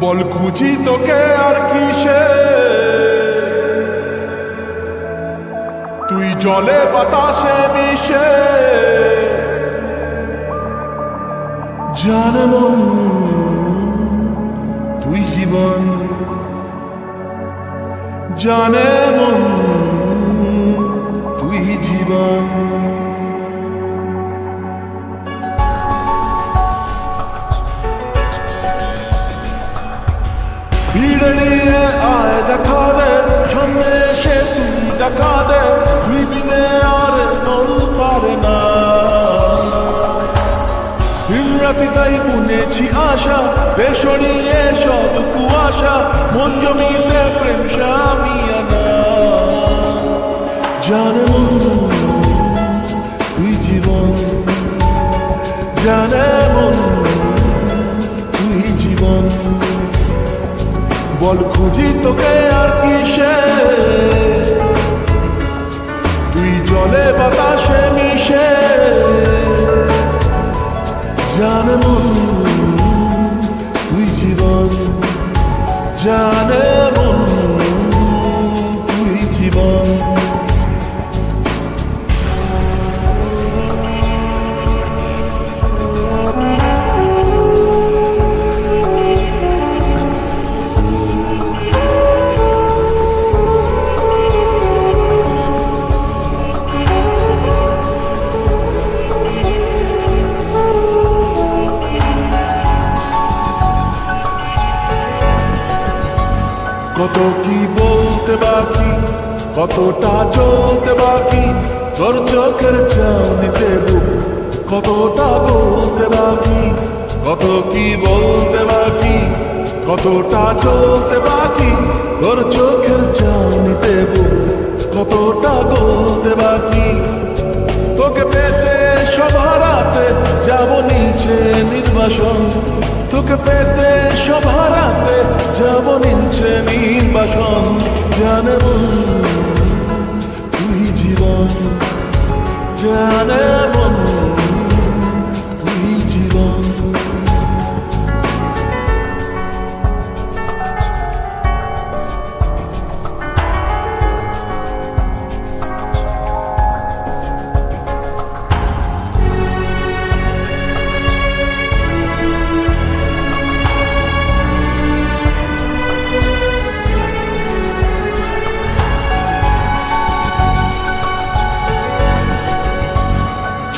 বল খুঁজি তোকে আর কিসে, তুই জলে বাতাসে মিশে। জানে মন তুই জীবন, জানে মন তুই জীবন। ভিড়ে নিয়ে আয় দেখা দে, সামনে এসে তুই দেখা দে, তুই বিনে আর মন পারে না। দিন রাতি তাই বুনেছি আশা, বেসরিয়ে সব কুয়াশা, মন জমিতে প্রেম সামিয়ানা। জানে মন তুই জীবন, জানে মন তুই জীবন। বল খুঁজি তোকে আর কিসে, তুই জলে বাতাসে মিশে। জানে মন তুই জীবন, জানে মন তুই জীবন। কত কি বলতে বাকি, কতটা চলতে বাকি, তোর চোখের চাউনিতে বুক কতটা বলতে বাকি। কত কি বলতে বাকি, কতটা চলতে বাকি, তোর চোখের চাউনিতে বুক কতটা বলতে বাকি। তোকে পেতে সব হারাতে যাব নিচে নির্বাসন, তোকে পেতে সব হারাতে যাব নিচে নির্বাসন। জানে মন তুই জীবন, জানে মন তুই জীবন।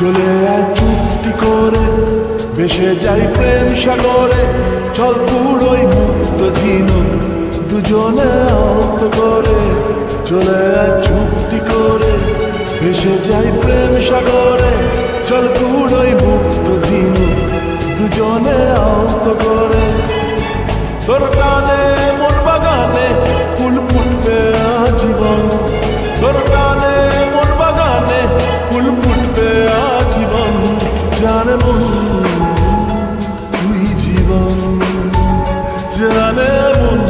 চলে আয় চুক্তি করে, ভেসে যাই প্রেম সাগরে, চল পুরোই মুক্ত ঝিনুক দুজনে আহত করে। চলে আয় চুক্তি করে, ভেসে যাই প্রেম সাগরে, চল পুরোই মুক্ত ঝিনুক দুজনে আহত করে। তোর টানে মন বাগানে ফুল ফুটবে আজীবন, তোর টানে মন বাগানে ফুল ফুটবে আজীবন। জানে মন তুই জীবন, জানে মন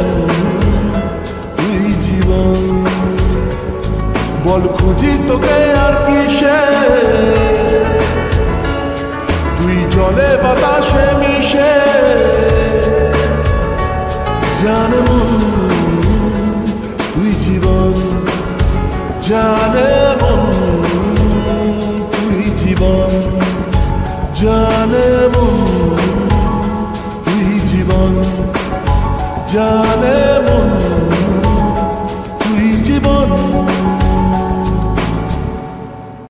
তুই জীবন। বল খুঁজি তোকে আর কিসে, তুই জলে বাতাসে মিশে। জানে মন তুই জীবন, জানে মন তুই জীবন, জানে মন তুই জীবন, জানে